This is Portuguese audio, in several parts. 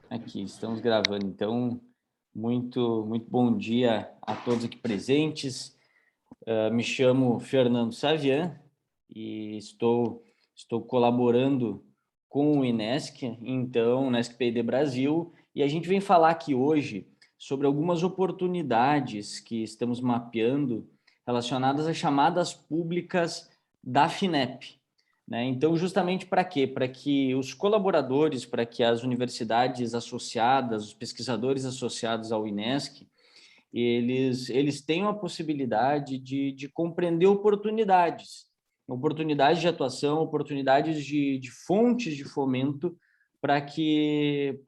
Aqui, estamos gravando. Então, muito bom dia a todos aqui presentes. Me chamo Fernando Savian e estou colaborando com o INESC, então, INESC PD Brasil, e a gente vem falar aqui hoje sobre algumas oportunidades que estamos mapeando relacionadas às chamadas públicas da FINEP. Né? Então, justamente para quê? Para que os colaboradores, para que as universidades associadas, os pesquisadores associados ao INESC, eles tenham a possibilidade de compreender oportunidades de atuação, oportunidades de fontes de fomento para que,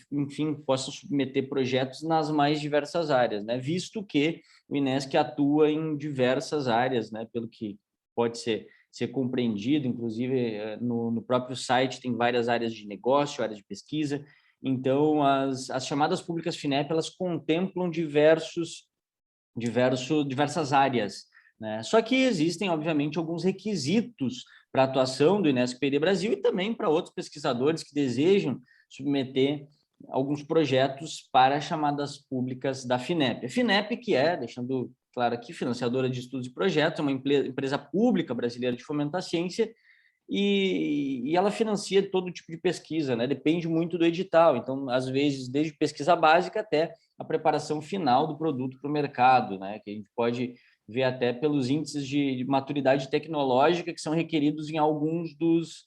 enfim, possam submeter projetos nas mais diversas áreas, né? Visto que o INESC atua em diversas áreas, né? Pelo que pode ser compreendido, inclusive no próprio site tem várias áreas de negócio, áreas de pesquisa. Então, as chamadas públicas FINEP, elas contemplam diversas áreas, né? Só que existem, obviamente, alguns requisitos para a atuação do INESC PD Brasil e também para outros pesquisadores que desejam submeter alguns projetos para as chamadas públicas da FINEP. A FINEP, que é, deixando claro aqui, financiadora de estudos e projetos, é uma empresa pública brasileira de fomento à ciência, e ela financia todo tipo de pesquisa, né? Depende muito do edital. Então, às vezes, desde pesquisa básica até a preparação final do produto para o mercado, né? Que a gente pode ver até pelos índices de maturidade tecnológica que são requeridos em alguns dos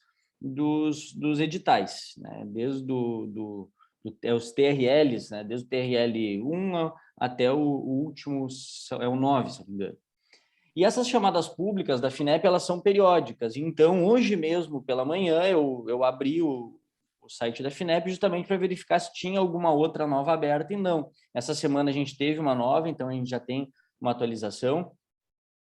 editais, né? Desde os TRLs, né? Desde o TRL 1 até o último, é o 9, se não me engano. E essas chamadas públicas da FINEP, elas são periódicas. Então, hoje mesmo, pela manhã, eu abri o site da FINEP justamente para verificar se tinha alguma outra nova aberta, e não. Essa semana a gente teve uma nova, então a gente já tem uma atualização,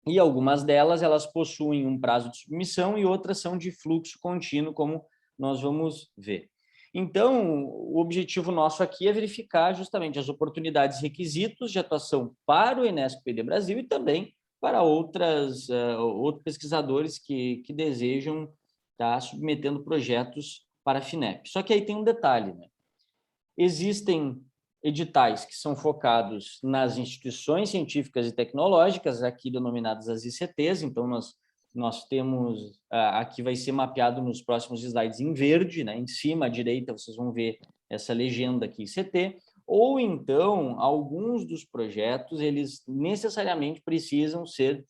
e algumas delas, elas possuem um prazo de submissão e outras são de fluxo contínuo, como nós vamos ver. Então, o objetivo nosso aqui é verificar justamente as oportunidades e requisitos de atuação para o INESC PD Brasil e também para outros pesquisadores que desejam estar submetendo projetos para a FINEP. Só que aí tem um detalhe, né? Existem editais que são focados nas instituições científicas e tecnológicas, aqui denominadas as ICTs, então nós temos, aqui vai ser mapeado nos próximos slides em verde, né? Em cima à direita vocês vão ver essa legenda aqui, ICT, ou então alguns dos projetos, eles necessariamente precisam ser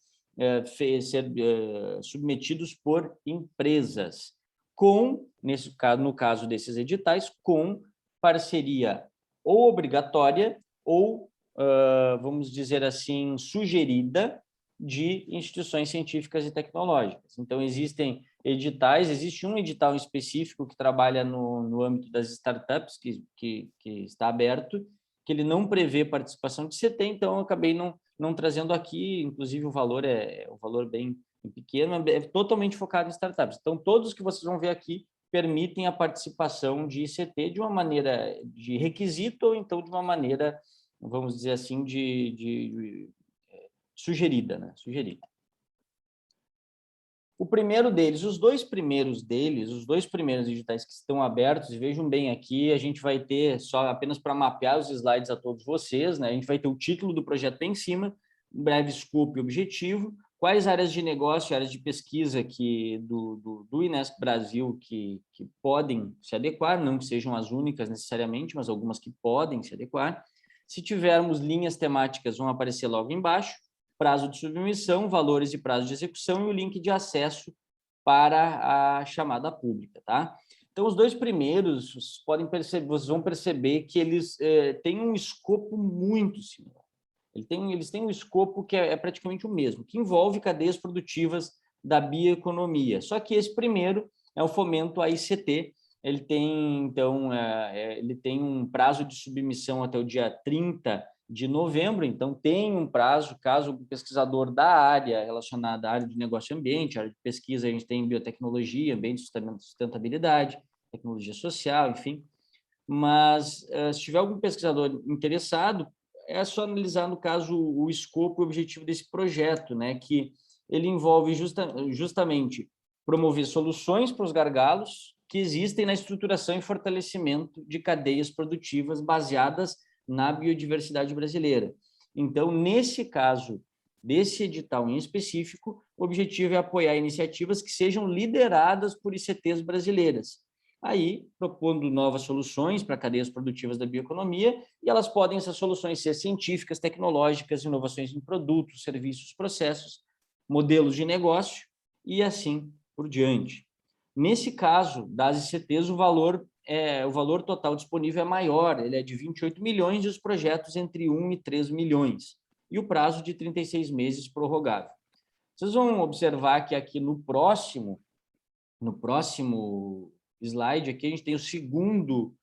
submetidos por empresas, no caso desses editais, com parceria ou obrigatória ou, vamos dizer assim, sugerida de instituições científicas e tecnológicas. Então, existem editais, existe um edital específico que trabalha no âmbito das startups, que está aberto, que ele não prevê participação de CT, então eu acabei não trazendo aqui, inclusive o valor é um valor bem pequeno, é totalmente focado em startups. Então, todos que vocês vão ver aqui permitem a participação de ICT de uma maneira de requisito ou então de uma maneira, vamos dizer assim, sugerida, né? Sugerida. O primeiro deles, os dois primeiros editais que estão abertos, e vejam bem aqui, a gente vai ter, só apenas para mapear os slides a todos vocês, né? A gente vai ter o título do projeto bem em cima, um breve escopo e objetivo, quais áreas de negócio, áreas de pesquisa do INESC Brasil que podem se adequar, não que sejam as únicas necessariamente, mas algumas que podem se adequar. Se tivermos linhas temáticas, vão aparecer logo embaixo, prazo de submissão, valores e prazo de execução e o link de acesso para a chamada pública, tá? Então, os dois primeiros, vocês vão perceber que eles têm um escopo muito similar. Eles têm um escopo que é praticamente o mesmo, que envolve cadeias produtivas da bioeconomia. Só que esse primeiro é o fomento à ICT. Ele tem, então, ele tem um prazo de submissão até o dia 30 de novembro, então tem um prazo, caso o pesquisador da área relacionada à área de negócio e ambiente, área de pesquisa, a gente tem biotecnologia, ambiente, sustentabilidade, tecnologia social, enfim. Mas, se tiver algum pesquisador interessado, é só analisar, no caso, o escopo e o objetivo desse projeto, né? Que ele envolve justamente promover soluções para os gargalos que existem na estruturação e fortalecimento de cadeias produtivas baseadas na biodiversidade brasileira. Então, nesse caso desse edital em específico, o objetivo é apoiar iniciativas que sejam lideradas por ICTs brasileiras, aí propondo novas soluções para cadeias produtivas da bioeconomia, e elas podem, essas soluções, ser científicas, tecnológicas, inovações em produtos, serviços, processos, modelos de negócio e assim por diante. Nesse caso das ICTs, o valor total disponível é maior, ele é de 28 milhões e os projetos entre 1 e 3 milhões, e o prazo de 36 meses prorrogável. Vocês vão observar que aqui no próximo slide, aqui a gente tem o segundo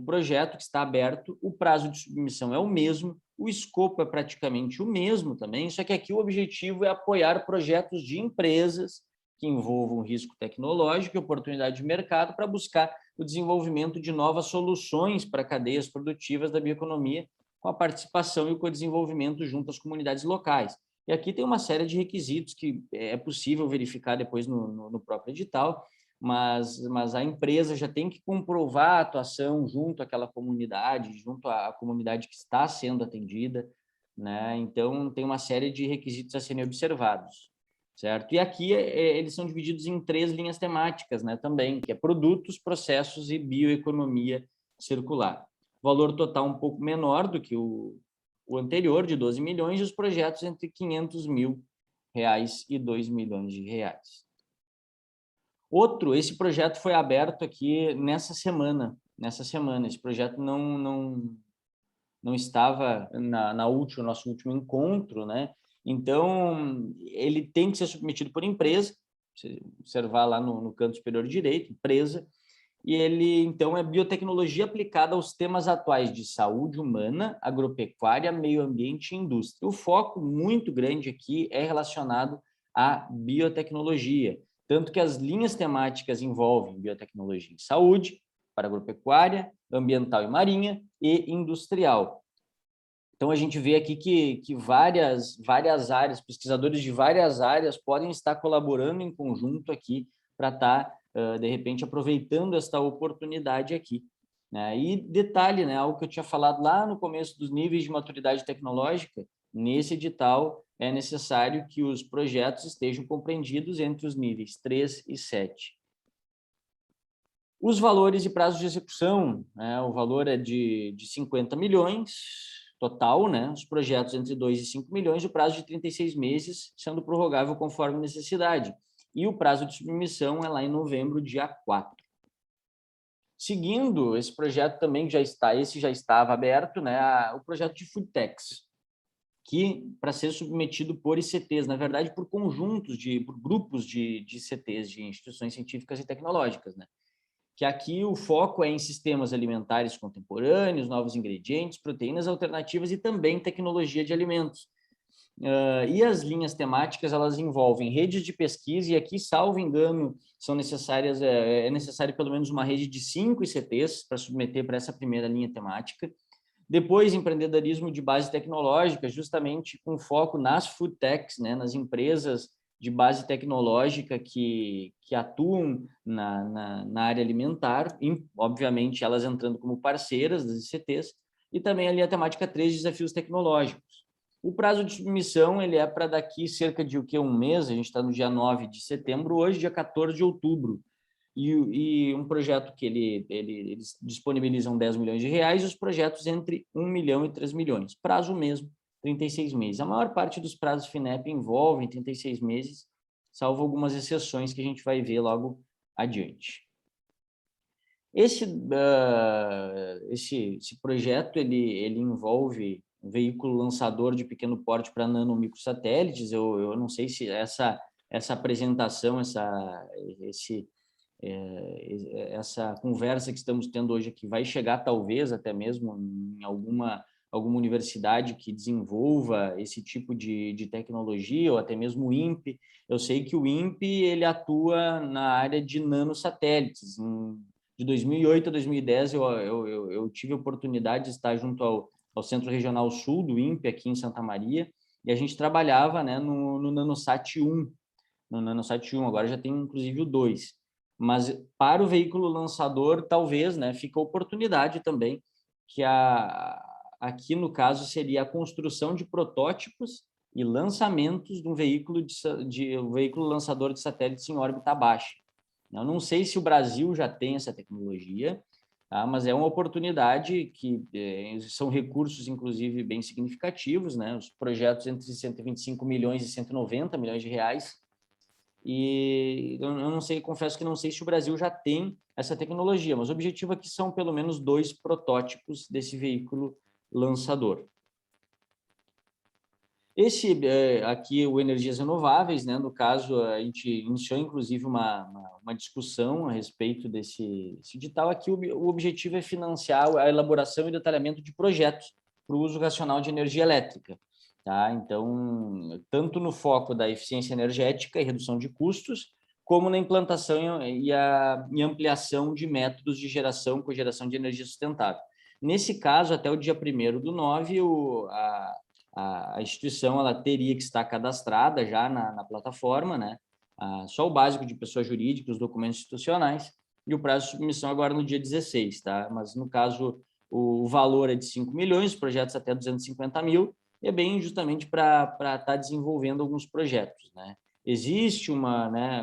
projeto que está aberto, o prazo de submissão é o mesmo, o escopo é praticamente o mesmo também, só que aqui o objetivo é apoiar projetos de empresas que envolvam risco tecnológico e oportunidade de mercado para buscar o desenvolvimento de novas soluções para cadeias produtivas da bioeconomia, com a participação e o co-desenvolvimento junto às comunidades locais. E aqui tem uma série de requisitos que é possível verificar depois no próprio edital, mas a empresa já tem que comprovar a atuação junto àquela comunidade, junto à comunidade que está sendo atendida, né? Então, tem uma série de requisitos a serem observados, certo? E aqui eles são divididos em 3 linhas temáticas, né, também, que é produtos, processos e bioeconomia circular. Valor total um pouco menor do que o anterior, de 12 milhões, e os projetos entre 500 mil reais e 2 milhões de reais. Esse projeto foi aberto aqui nessa semana. Esse projeto não estava no nosso último encontro, né? Então, ele tem que ser submetido por empresa, você observar lá no canto superior direito, empresa, e ele, então, é biotecnologia aplicada aos temas atuais de saúde humana, agropecuária, meio ambiente e indústria. O foco muito grande aqui é relacionado à biotecnologia, tanto que as linhas temáticas envolvem biotecnologia em saúde, para agropecuária, ambiental e marinha e industrial. Então, a gente vê aqui que várias áreas, pesquisadores de várias áreas podem estar colaborando em conjunto aqui para estar, de repente, aproveitando esta oportunidade aqui, né? E detalhe, né, algo que eu tinha falado lá no começo dos níveis de maturidade tecnológica, nesse edital é necessário que os projetos estejam compreendidos entre os níveis 3 e 7. Os valores e prazos de execução, né, o valor é de 50 milhões, total, né? Os projetos entre 2 e 5 milhões, o prazo de 36 meses, sendo prorrogável conforme necessidade. E o prazo de submissão é lá em novembro, dia 4. Seguindo, esse projeto também já estava aberto, né? O projeto de Foodtechs, que para ser submetido por ICTs, na verdade, por grupos de ICTs, de instituições científicas e tecnológicas, né? Que aqui o foco é em sistemas alimentares contemporâneos, novos ingredientes, proteínas alternativas e também tecnologia de alimentos. E as linhas temáticas, elas envolvem redes de pesquisa, e aqui, salvo engano, são necessárias, é necessário pelo menos uma rede de 5 ICTs para submeter para essa primeira linha temática. Depois, empreendedorismo de base tecnológica, justamente com foco nas food techs, né, nas empresas de base tecnológica que atuam na área alimentar, e, obviamente, elas entrando como parceiras das ICTs, e também ali a temática 3, desafios tecnológicos. O prazo de submissão ele é para daqui cerca de um mês, a gente está no dia 9 de setembro, hoje, dia 14 de outubro, e um projeto que eles disponibilizam 10 milhões de reais, e os projetos entre 1 milhão e 3 milhões, prazo mesmo, 36 meses. A maior parte dos prazos FINEP envolvem 36 meses, salvo algumas exceções que a gente vai ver logo adiante. Esse projeto ele envolve um veículo lançador de pequeno porte para nanomicrosatélites. Eu não sei se essa apresentação, essa conversa que estamos tendo hoje aqui vai chegar talvez até mesmo em alguma universidade que desenvolva esse tipo de tecnologia, ou até mesmo o INPE. Eu sei que o INPE ele atua na área de nanosatélites. De 2008 a 2010, eu tive a oportunidade de estar junto ao Centro Regional Sul do INPE, aqui em Santa Maria, e a gente trabalhava, né, no NanoSat 1. No NanoSat 1, agora já tem inclusive o 2. mas para o veículo lançador, talvez, né, fica a oportunidade também, que aqui no caso seria a construção de protótipos e lançamentos de um veículo veículo lançador de satélites em órbita baixa. Eu não sei se o Brasil já tem essa tecnologia, tá? Mas é uma oportunidade que são recursos, inclusive, bem significativos, né? Os projetos entre 125 milhões e 190 milhões de reais. E eu não sei, confesso que não sei se o Brasil já tem essa tecnologia, mas o objetivo aqui são pelo menos 2 protótipos desse veículo lançador. Esse aqui, o Energias Renováveis, né? No caso, a gente iniciou, inclusive, uma discussão a respeito desse edital. Aqui, o objetivo é financiar a elaboração e detalhamento de projetos para o uso racional de energia elétrica. Tá? Então, tanto no foco da eficiência energética e redução de custos, como na implantação e ampliação de métodos de geração e cogeração de energia sustentável. Nesse caso, até o dia 1º do 9, a instituição ela teria que estar cadastrada já na plataforma, né? Só o básico de pessoa jurídica, os documentos institucionais, e o prazo de submissão agora no dia 16, tá? Mas, no caso, o valor é de 5 milhões, projetos até 250 mil, e é bem justamente para estar desenvolvendo alguns projetos, né? Existe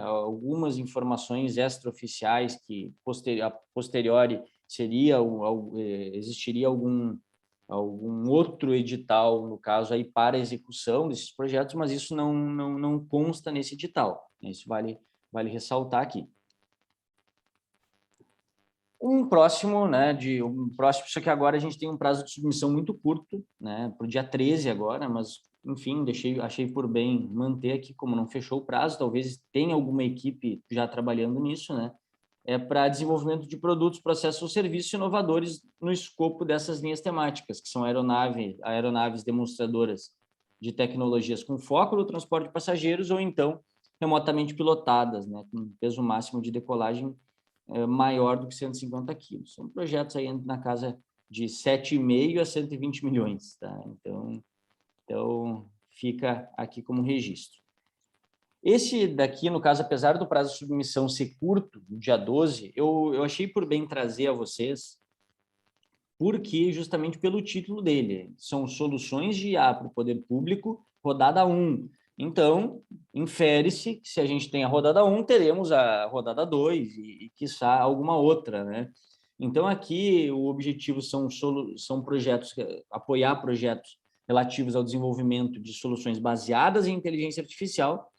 algumas informações extraoficiais que, a posteriori, existiria algum outro edital, no caso, aí para execução desses projetos, mas isso não consta nesse edital. Isso vale ressaltar aqui. Um próximo, só que agora a gente tem um prazo de submissão muito curto, né, para o dia 13 agora, mas, enfim, achei por bem manter aqui, como não fechou o prazo, talvez tenha alguma equipe já trabalhando nisso, né, para desenvolvimento de produtos, processos ou serviços inovadores no escopo dessas linhas temáticas, que são aeronaves demonstradoras de tecnologias com foco no transporte de passageiros ou, então, remotamente pilotadas, né, com peso máximo de decolagem maior do que 150 quilos. São projetos aí na casa de 7,5 a 120 milhões. Tá? Então, fica aqui como registro. Esse daqui, no caso, apesar do prazo de submissão ser curto, no dia 12, eu achei por bem trazer a vocês, porque justamente pelo título dele, são soluções de IA para o poder público, rodada 1. Então, infere-se que se a gente tem a rodada 1, teremos a rodada 2 e quiçá, alguma outra, né? Então, aqui, o objetivo são projetos, apoiar projetos relativos ao desenvolvimento de soluções baseadas em inteligência artificial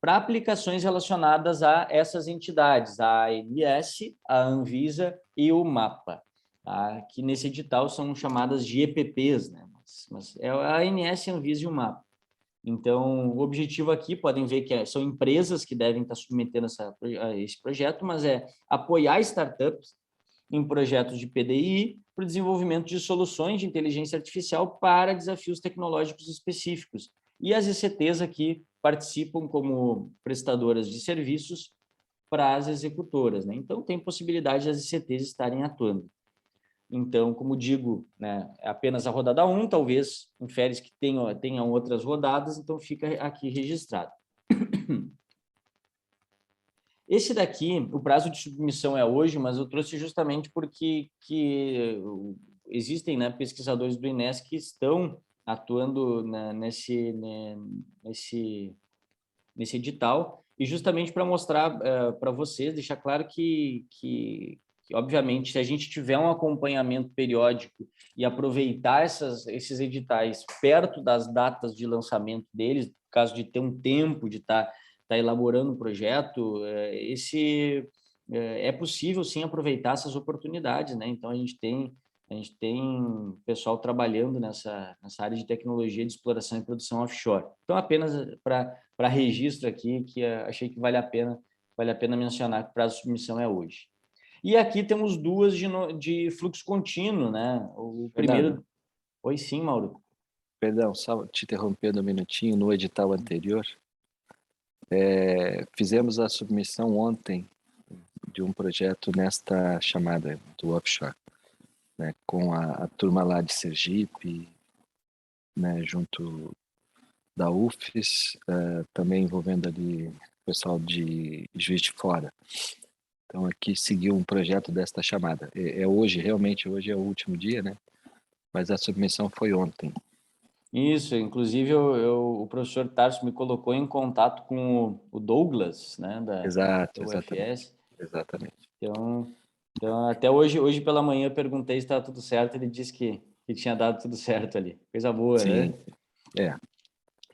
para aplicações relacionadas a essas entidades, a ANS, a Anvisa e o MAPA, tá? Que nesse edital são chamadas de EPPs, né? Mas é a ANS, a Anvisa e o MAPA. Então, o objetivo aqui, podem ver que são empresas que devem estar submetendo a esse projeto, mas é apoiar startups em projetos de PDI para o desenvolvimento de soluções de inteligência artificial para desafios tecnológicos específicos. E as ECTs aqui participam como prestadoras de serviços para as executoras, né? Então, tem possibilidade das ECTs estarem atuando. Então, como digo, né, é apenas a rodada 1, talvez infere que tenham outras rodadas, então fica aqui registrado. Esse daqui, o prazo de submissão é hoje, mas eu trouxe justamente porque existem, né, pesquisadores do INES que estão atuando nesse edital, e justamente para mostrar para vocês, deixar claro que, obviamente, se a gente tiver um acompanhamento periódico e aproveitar esses editais perto das datas de lançamento deles, no caso de ter um tempo de estar elaborando um projeto, é possível, sim, aproveitar essas oportunidades, né? Então, a gente tem pessoal trabalhando nessa área de tecnologia de exploração e produção offshore. Então, apenas para registro aqui, que achei que vale a pena mencionar que o prazo de submissão é hoje. E aqui temos duas de fluxo contínuo, né? O primeiro... Fernando, Oi, sim, Mauro. perdão, só te interrompendo um minutinho. No edital anterior, fizemos a submissão ontem de um projeto nesta chamada do offshore, né, com a turma lá de Sergipe, né, junto da UFES, também envolvendo ali o pessoal de Juiz de Fora. Então, aqui seguiu um projeto desta chamada. Hoje, realmente, hoje é o último dia, né? Mas a submissão foi ontem. Isso, inclusive o professor Tarso me colocou em contato com o Douglas, né, da Exato, exatamente. UFS. Exatamente. Então até hoje pela manhã eu perguntei se estava tudo certo, ele disse que tinha dado tudo certo ali. Coisa boa, Sim, né? é.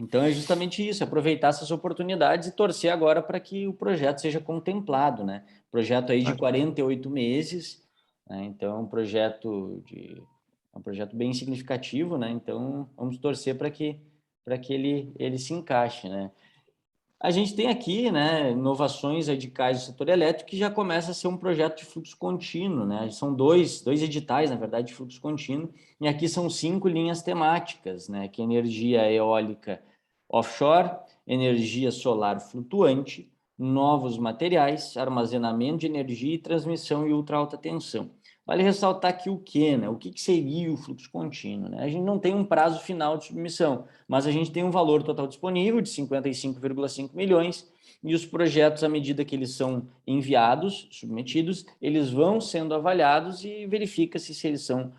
Então é justamente isso, aproveitar essas oportunidades e torcer agora para que o projeto seja contemplado, né? Projeto aí de 48 meses, né? Então é um projeto bem significativo, né? Então vamos torcer para que ele se encaixe, né? A gente tem aqui, né, inovações radicais do setor elétrico que já começa a ser um projeto de fluxo contínuo, né? São dois editais, na verdade, de fluxo contínuo, e aqui são 5 linhas temáticas, né? Que é energia eólica offshore, energia solar flutuante, novos materiais, armazenamento de energia e transmissão e ultra alta tensão. Vale ressaltar aqui o que, né? O que seria o fluxo contínuo, né? A gente não tem um prazo final de submissão, mas a gente tem um valor total disponível de 55,5 milhões e os projetos, à medida que eles são enviados, submetidos, eles vão sendo avaliados e verifica-se se eles são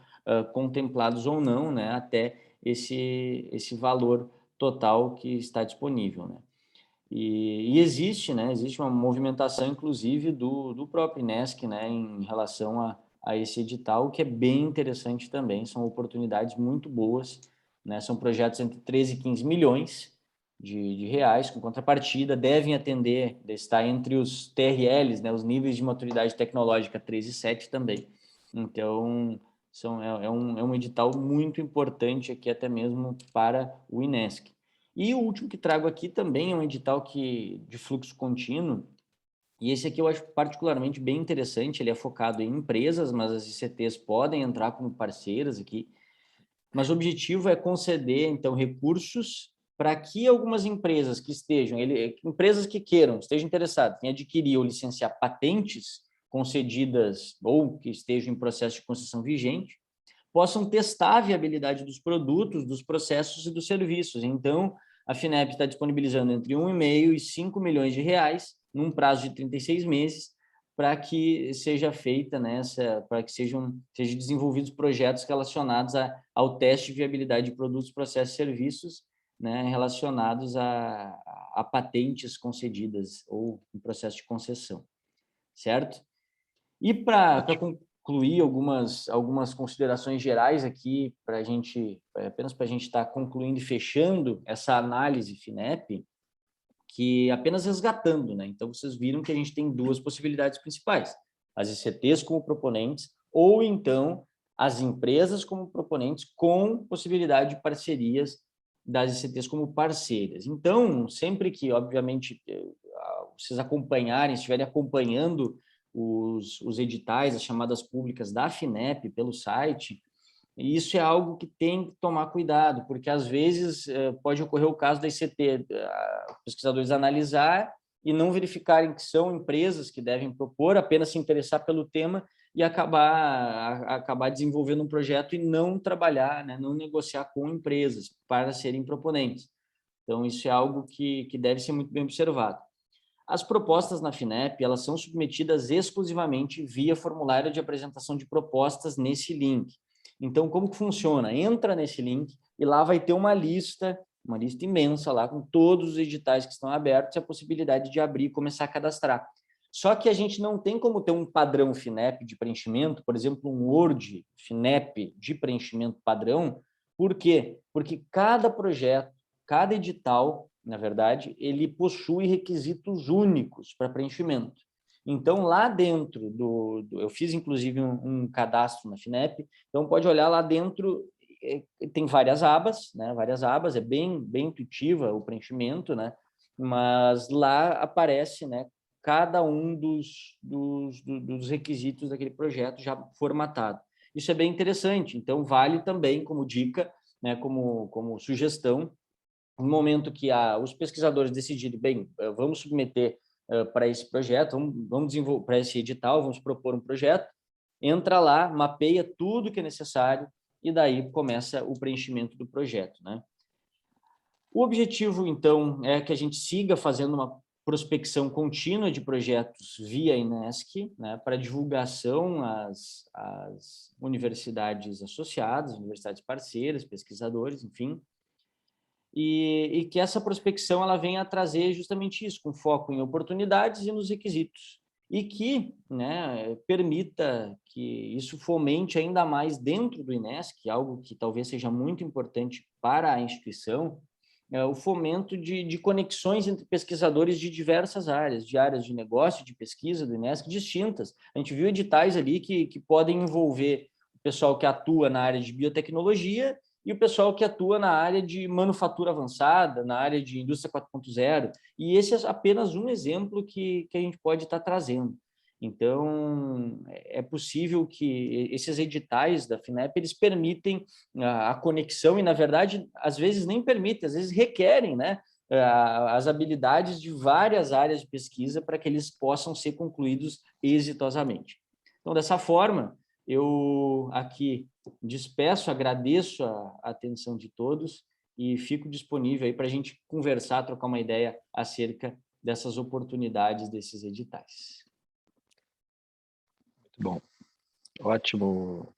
contemplados ou não, né? Até esse valor total que está disponível, né? E existe, né? Existe uma movimentação, inclusive, do próprio INESC, né? Em relação a esse edital, que é bem interessante também. São oportunidades muito boas, né? São projetos entre 13 e 15 milhões de reais, com contrapartida, devem atender, está entre os TRLs, né? Os níveis de maturidade tecnológica 3 e 7 também. Então, é um edital muito importante aqui, até mesmo para o INESC. E o último que trago aqui também é um edital de fluxo contínuo, e esse aqui eu acho particularmente bem interessante, ele é focado em empresas, mas as ICTs podem entrar como parceiras aqui, mas o objetivo é conceder, então, recursos para que algumas empresas que estejam, empresas que queiram, estejam interessadas em adquirir ou licenciar patentes concedidas ou que estejam em processo de concessão vigente, possam testar a viabilidade dos produtos, dos processos e dos serviços. Então, a FINEP está disponibilizando entre 1,5 e 5 milhões de reais, num prazo de 36 meses, para que seja feita para que sejam desenvolvidos projetos relacionados ao teste de viabilidade de produtos, processos e serviços, né, relacionados a patentes concedidas ou em processo de concessão, certo? E para concluir algumas considerações gerais aqui, para a gente, apenas para a gente estar concluindo e fechando essa análise FINEP, que apenas resgatando, né? Então, vocês viram que a gente tem duas possibilidades principais: as ICTs como proponentes, ou então as empresas como proponentes, com possibilidade de parcerias das ICTs como parceiras. Então, sempre que, obviamente, vocês acompanharem, estiverem acompanhando os editais, as chamadas públicas da FINEP pelo site, e isso é algo que tem que tomar cuidado, porque às vezes pode ocorrer o caso da ICT, pesquisadores analisar e não verificarem que são empresas que devem propor, apenas se interessar pelo tema e acabar desenvolvendo um projeto e não trabalhar, né, não negociar com empresas para serem proponentes. Então, isso é algo que deve ser muito bem observado. As propostas na FINEP, elas são submetidas exclusivamente via formulário de apresentação de propostas nesse link. Então, como que funciona? Entra nesse link e lá vai ter uma lista imensa lá com todos os editais que estão abertos e a possibilidade de abrir e começar a cadastrar. Só que a gente não tem como ter um padrão FINEP de preenchimento, por exemplo, um Word FINEP de preenchimento padrão. Por quê? Porque cada projeto, cada edital, na verdade, ele possui requisitos únicos para preenchimento. Então, lá dentro eu fiz, inclusive, um cadastro na FINEP, então pode olhar lá dentro, tem várias abas, né? Várias abas, é bem intuitiva o preenchimento, né? Mas lá aparece, né, cada um dos requisitos daquele projeto já formatado. Isso é bem interessante, então vale também como dica, né, como sugestão, no momento que os pesquisadores decidirem, bem, vamos submeter para esse projeto, vamos desenvolver para esse edital, vamos propor um projeto, entra lá, mapeia tudo que é necessário e daí começa o preenchimento do projeto, né? O objetivo, então, é que a gente siga fazendo prospecção contínua de projetos via INESC, né, para divulgação às universidades associadas, universidades parceiras, pesquisadores, enfim, e que essa prospecção ela venha a trazer justamente isso, com foco em oportunidades e nos requisitos, e que, né, permita que isso fomente ainda mais dentro do INESC, algo que talvez seja muito importante para a instituição, o fomento de conexões entre pesquisadores de diversas áreas, de áreas de negócio, de pesquisa do INESC, distintas. A gente viu editais ali que podem envolver o pessoal que atua na área de biotecnologia e o pessoal que atua na área de manufatura avançada, na área de indústria 4.0, e esse é apenas um exemplo que a gente pode estar trazendo. Então, é possível que esses editais da FINEP, eles permitem a conexão e, na verdade, às vezes nem permitem, às vezes requerem, né, as habilidades de várias áreas de pesquisa para que eles possam ser concluídos exitosamente. Então, dessa forma, eu aqui despeço, agradeço a atenção de todos e fico disponível aí para a gente conversar, trocar uma ideia acerca dessas oportunidades desses editais. Muito bom. Ótimo,